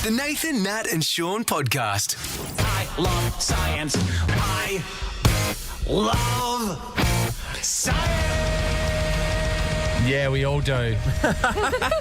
The Nathan, Nat and Sean podcast. I love science. I love science. Yeah, we all do.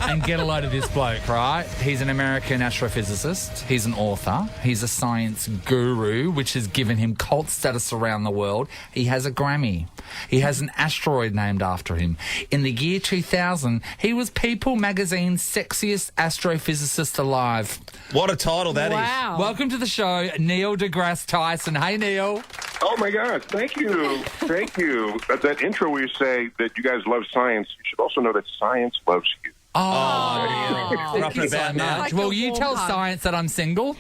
And get a load of this bloke, right? He's an American astrophysicist. He's an author. He's a science guru, which has given him cult status around the world. He has a Grammy. He has an asteroid named after him. In the year 2000, he was People magazine's sexiest astrophysicist alive. What a title that is. Wow. Welcome to the show, Neil deGrasse Tyson. Hey, Neil. Oh, my God. Thank you. Thank you. That intro where you say that you guys love science, you should also know that science loves you. Oh, We're up and about now. Like Well, a you warm tell hug. science that I'm single.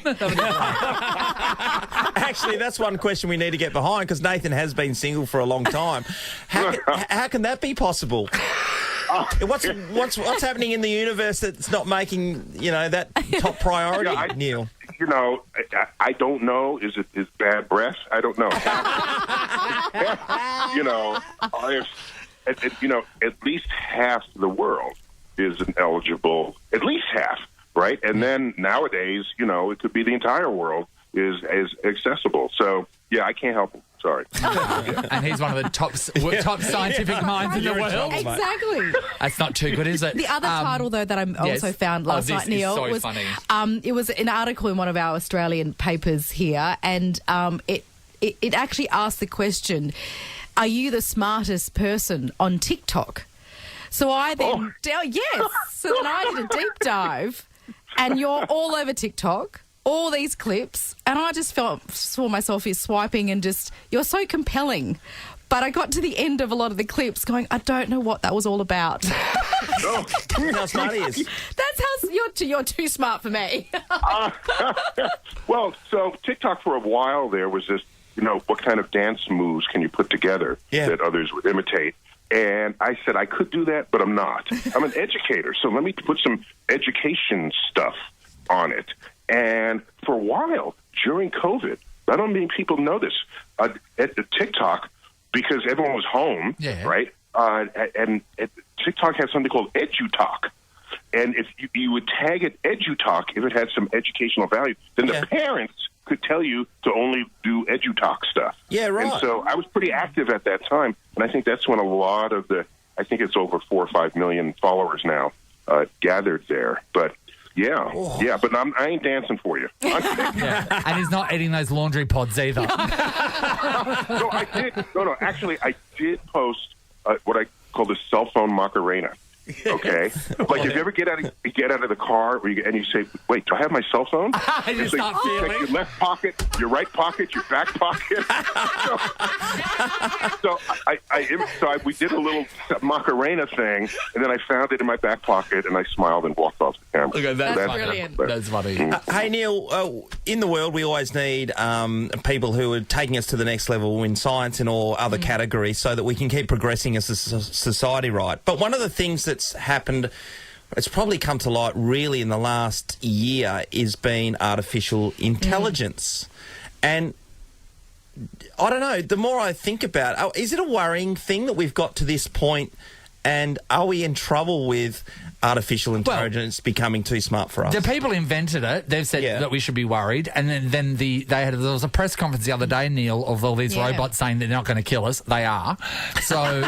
Actually, that's one question we need to get behind because Nathan has been single for a long time. How can that be possible? What's happening in the universe that's not making, that top priority, Neil? I don't know. Is it bad breath? I don't know. At least half the world isn't eligible. At least half, right? And then nowadays, it could be the entire world is accessible. So, yeah, I can't help him. Sorry. And he's one of the top scientific minds in the You're in world. trouble, mate. Exactly. That's not too good, is it? The other title, though, that I also yes. found last this night, is Neil, so was funny. It was an article in one of our Australian papers here, and it actually asked the question, are you the smartest person on TikTok? So I then, so then I did a deep dive, and you're all over TikTok, all these clips, and I just saw myself here swiping and just, you're so compelling. But I got to the end of a lot of the clips going, I don't know what that was all about. How smart he is. That's how you're too smart for me. Well, so TikTok for a while there was this, what kind of dance moves can you put together that others would imitate? And I said I could do that, but I'm not. I'm an educator, so let me put some education stuff on it. And for a while, during COVID, I don't mean people know this, at the TikTok, because everyone was home, right? And TikTok had something called EduTalk. And if you would tag it EduTalk, if it had some educational value, then the parents could tell you to only do EduTalk stuff. Yeah, right. And so I was pretty active at that time, and I think that's when a lot of I think it's over 4 or 5 million followers now, gathered there. But but I ain't dancing for you. And he's not eating those laundry pods either. No, I did. No, actually, I did post what I call the cell phone Macarena. Okay, like if you ever get out of the car and you say, "Wait, do I have my cell phone?" I just like, not you check feeling. your left pocket, your right pocket, your back pocket. We did a little Macarena thing, and then I found it in my back pocket, and I smiled and walked off the camera. Okay, That's brilliant. That's funny. Hey, Neil, in the world, we always need people who are taking us to the next level in science and all other categories so that we can keep progressing as a society, right? But one of the things that's happened, it's probably come to light really in the last year, is been artificial intelligence. And I don't know, the more I think about it, is it a worrying thing that we've got to this point, and are we in trouble with artificial intelligence becoming too smart for us? The people invented it. They've said that we should be worried. And then there was a press conference the other day, Neil, of all these robots saying they're not going to kill us. They are. So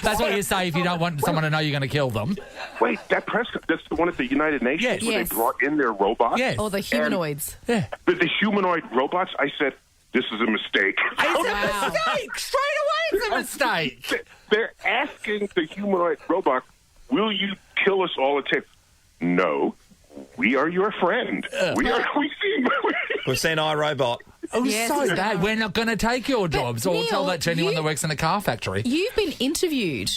that's what you say if you don't want someone to know you're going to kill them. Wait, that's the one at the United Nations where Yes. they brought in their robots? Yes. Or the humanoids. The humanoid robots, I said, this is a mistake. It's a mistake. Straight away, it's a mistake. They're asking the humanoid robot, will you kill us all at tape? No, we are your friend. We've seen iRobot. Oh, Yes, so it's bad. bad. We're not going to take your jobs. Or Neil, tell that to anyone that works in a car factory. You've been interviewed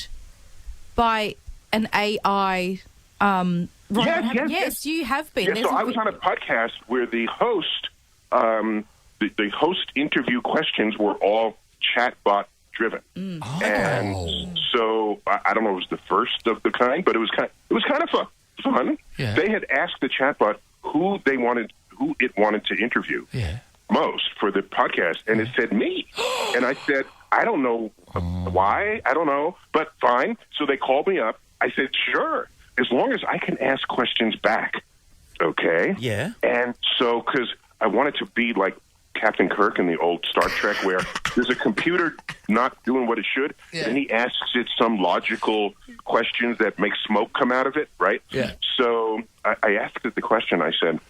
by an AI. Yes, you have been. Yeah, so I was on a podcast where the host, the host interview questions were all chatbot driven, and so I don't know, it was the first of the kind, but it was kind of fun. Yeah. They had asked the chatbot who it wanted to interview most for the podcast, and it said me, and I said I don't know why, I don't know, but fine. So they called me up. I said sure, as long as I can ask questions back. Okay? Yeah. And so, because I wanted to be like Captain Kirk in the old Star Trek, where there's a computer not doing what it should, and he asks it some logical questions that make smoke come out of it, right? Yeah. So I asked it the question. I said,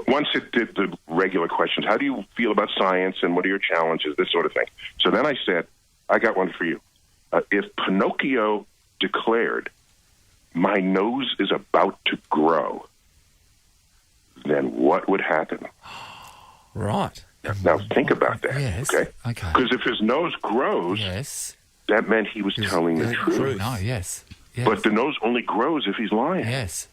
once it did the regular questions, how do you feel about science and what are your challenges, this sort of thing. So then I said, I got one for you. If Pinocchio declared, my nose is about to grow, then what would happen? Right. Now think about that. Yes. Okay. Okay. Because if his nose grows, Yes. that meant he was telling the truth. No, yes. Yes. But the nose only grows if he's lying. Yes.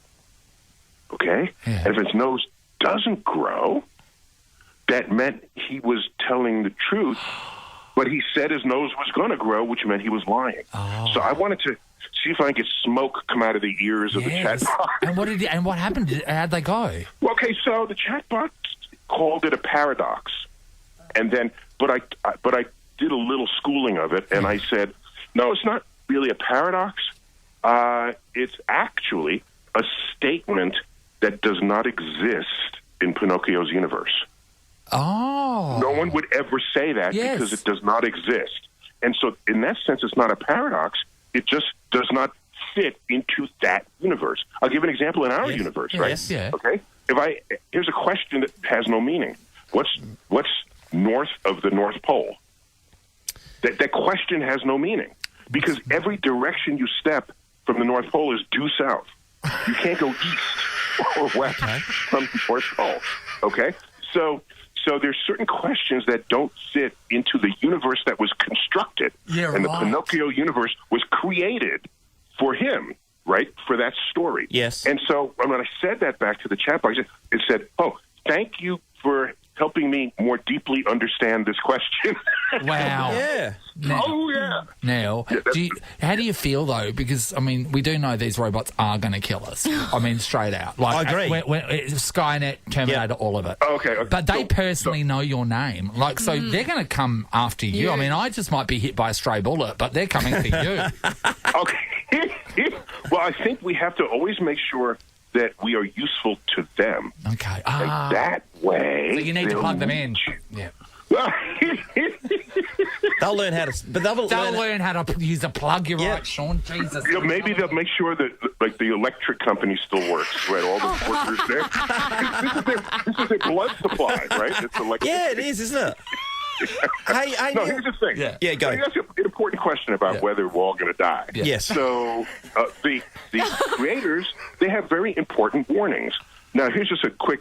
Okay? Yeah. And if his nose doesn't grow, that meant he was telling the truth, but he said his nose was going to grow, which meant he was lying. Oh. So I wanted to see if I could get smoke come out of the ears of the Yes. chatbot. And what happened? How'd they go? Well, okay, so the chatbot called it a paradox, and then, but I did a little schooling of it, and I said, no, it's not really a paradox. It's actually a statement that does not exist in Pinocchio's universe. Oh. No one would ever say that Yes. because it does not exist. And so, in that sense, it's not a paradox. It just does not fit into that universe. I'll give an example in our universe, right? Yes. Yeah. Okay. Here's a question that has no meaning. What's north of the North Pole? That question has no meaning because every direction you step from the North Pole is due south. You can't go east or west from the North Pole. Okay. So there's certain questions that don't fit into the universe that was constructed. Yeah, and the right. Pinocchio universe was created for him, right, for that story. Yes. And so when I said that back to the chat box, it said, oh, thank you for helping me more deeply understand this question. Wow. Yeah. Oh, yeah. Now, how do you feel though? Because I mean, we do know these robots are going to kill us. I mean, straight out. Like, I agree. Skynet, Terminator, all of it. Okay. But they personally know your name, like so they're going to come after you. I mean, I just might be hit by a stray bullet, but they're coming for you. Okay. Well, I think we have to always make sure that we are useful to them. Okay. And that way... So you need to plug them in. Yeah. They'll learn how to... But they'll learn how to use a plug. You're right, Sean. Jesus. Maybe they'll make sure that like the electric company still works, right? All the workers there. This is a blood supply, right? It's electric. Yeah, it is, isn't it? Hey, No, here's the thing. Yeah. go. That's an important question about whether we're all going to die. Yeah. Yes. So the creators, they have very important warnings. Now, here's just a quick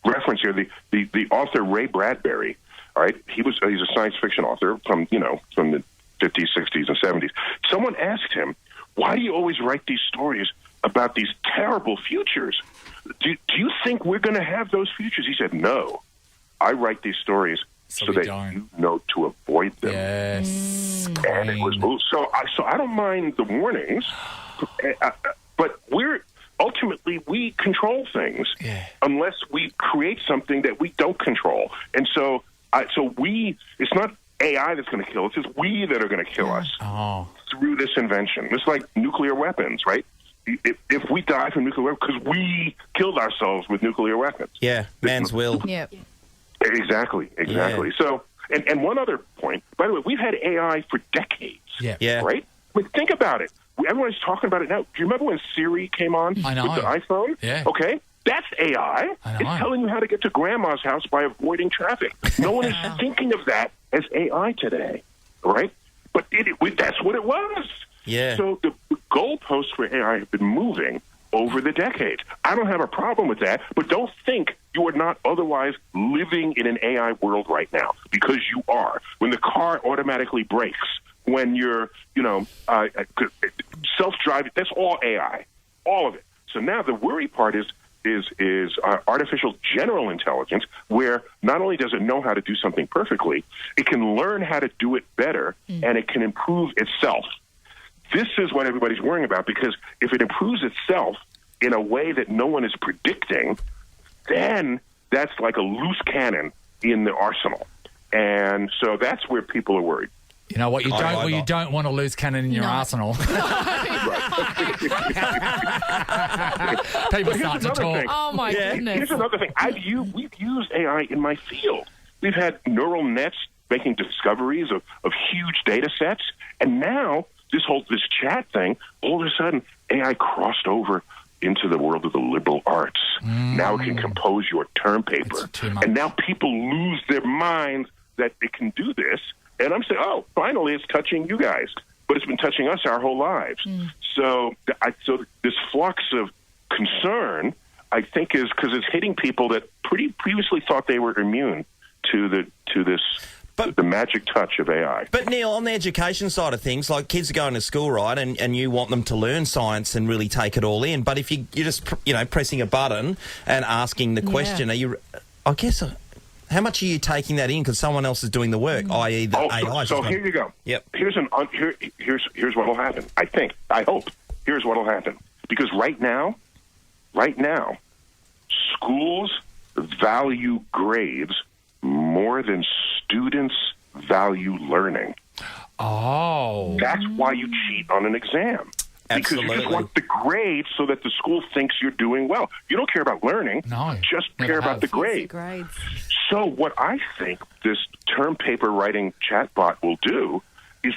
reference here. The author Ray Bradbury, all right, he's a science fiction author from the 50s, 60s, and 70s. Someone asked him, why do you always write these stories about these terrible futures? Do you think we're going to have those futures? He said, no. I write these stories so that you know to avoid them. Yes. And it was so I don't mind the warnings, but ultimately we control things unless we create something that we don't control. And so it's not AI that's going to kill us; it's we that are going to kill us through this invention. It's like nuclear weapons, right? If we die from nuclear weapons because we killed ourselves with nuclear weapons, man's will. Yeah. Exactly. Yeah. So, and one other point, by the way, we've had AI for decades. Yeah. Right? But think about it. Everyone's talking about it now. Do you remember when Siri came on I know. with the iPhone? Yeah. Okay. That's AI. I know. It's telling you how to get to grandma's house by avoiding traffic. No one is thinking of that as AI today. Right? But that's what it was. Yeah. So the goalposts for AI have been moving over the decades. I don't have a problem with that, but don't think you are not otherwise living in an AI world right now, because you are. When the car automatically brakes, when you're, self-driving, that's all AI, all of it. So now the worry part is artificial general intelligence, where not only does it know how to do something perfectly, it can learn how to do it better, and it can improve itself. This is what everybody's worrying about, because if it improves itself in a way that no one is predicting, then that's like a loose cannon in the arsenal. And so that's where people are worried. You know what? You don't. Well, you don't want a loose cannon in your No. arsenal. People start to another talk. thing. Oh, my goodness. Here's another thing. We've used AI in my field. We've had neural nets making discoveries of huge data sets, and now this chat thing, all of a sudden, AI crossed over into the world of the liberal arts. Now it can compose your term paper. It's too much. And now people lose their minds that it can do this. And I'm saying, oh, finally it's touching you guys. But it's been touching us our whole lives. So this flux of concern, I think, is because it's hitting people that previously thought they were immune to the magic touch of AI. But Neil, on the education side of things, like kids are going to school, right, and you want them to learn science and really take it all in. But if you're just, pressing a button and asking the question, how much are you taking that in because someone else is doing the work, i.e. the AI? So here you go. Yep. Here's what will happen. I hope. Here's what will happen. Because right now, schools value grades more than students value learning. Oh. That's why you cheat on an exam. Because you Absolutely. just want the grade so that the school thinks you're doing well. You don't care about learning. No, Just never care about have. the grade. Grades. So what I think this term paper writing chatbot will do is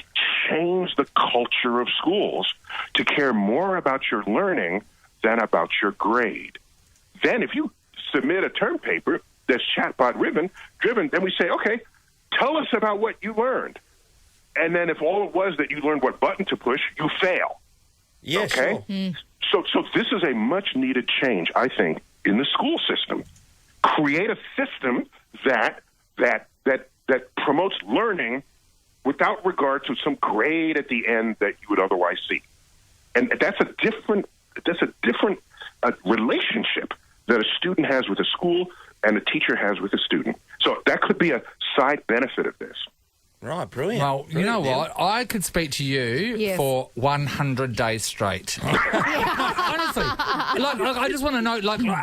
change the culture of schools to care more about your learning than about your grade. Then if you submit a term paper that's chatbot driven, then we say, okay, tell us about what you learned. And then if all it was that you learned what button to push, you fail. Yeah, Okay? sure. So this is a much needed change, I think, in the school system. Create a system that promotes learning without regard to some grade at the end that you would otherwise see. And that's a different relationship that a student has with a school and a teacher has with a student. So that could be a side benefit of this. Right, brilliant. Well, you know Brilliant, what? I could speak to you Yes. for 100 days straight. Honestly. Like, I just want to know,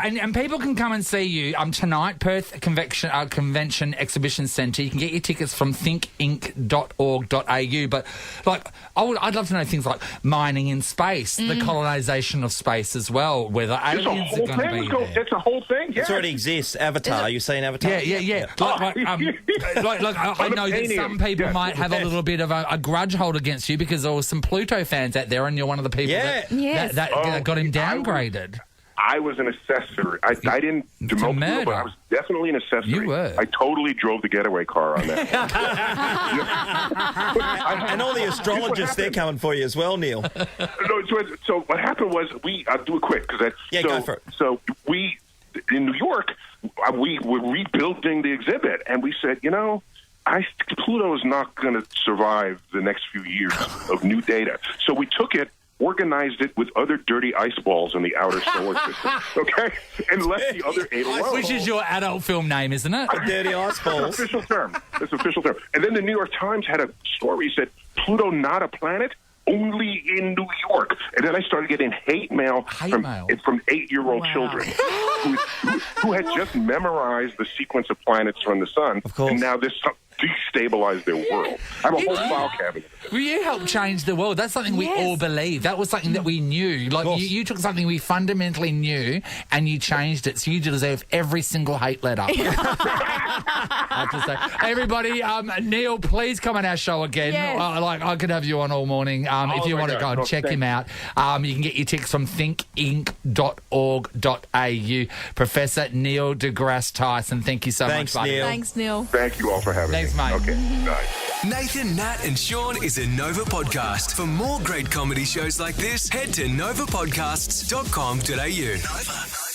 and people can come and see you tonight, Perth Convention Exhibition Centre. You can get your tickets from thinkinc.org.au. But, I'd love to know things like mining in space, the colonisation of space as well, whether It's a aliens are whole going to thing. be there. It's a whole thing. Yeah. It already exists. Avatar. You've seen Avatar? Yeah. I know that some people might have a little bit of a grudge hold against you because there were some Pluto fans out there and you're one of the people Yes. that got him downgraded. I was an assessor. I didn't demote murder. people, but I was definitely an assessor. You were. I totally drove the getaway car on that. And all the astrologists, they're coming for you as well, Neil. So what happened was I'll do it quick. Go for it. So in New York, we were rebuilding the exhibit, and we said, Pluto is not going to survive the next few years of new data. So we took it, organized it with other dirty ice balls in the outer solar system, okay? And left the other 8 alone. Which is your adult film name, isn't it? Dirty ice It's balls. an official term. It's an official term. And then the New York Times had a story that said, Pluto not a planet, only in New York. And then I started getting hate mail from 8-year-old Wow. children who had just memorized the sequence of planets from the sun. Of course. And now this destabilized their world. I have a whole file cabinet. Well, you helped change the world. That's something we Yes. all believe. That was something that we knew. Like you took something we fundamentally knew and you changed it. So you deserve every single hate letter. I have to say, everybody, Neil, please come on our show again. Yes. I could have you on all morning. If you my want to God. go and Oh, check thanks. him out, you can get your tickets from thinkinc.org.au. Professor Neil deGrasse Tyson, thank you so Thanks, much, buddy. Neil. Thanks, Neil. Thank you all for having Thanks, me. mate. Okay, nice. Nathan, Nat, and Sean is a Nova podcast. For more great comedy shows like this, head to novapodcasts.com.au. Nova.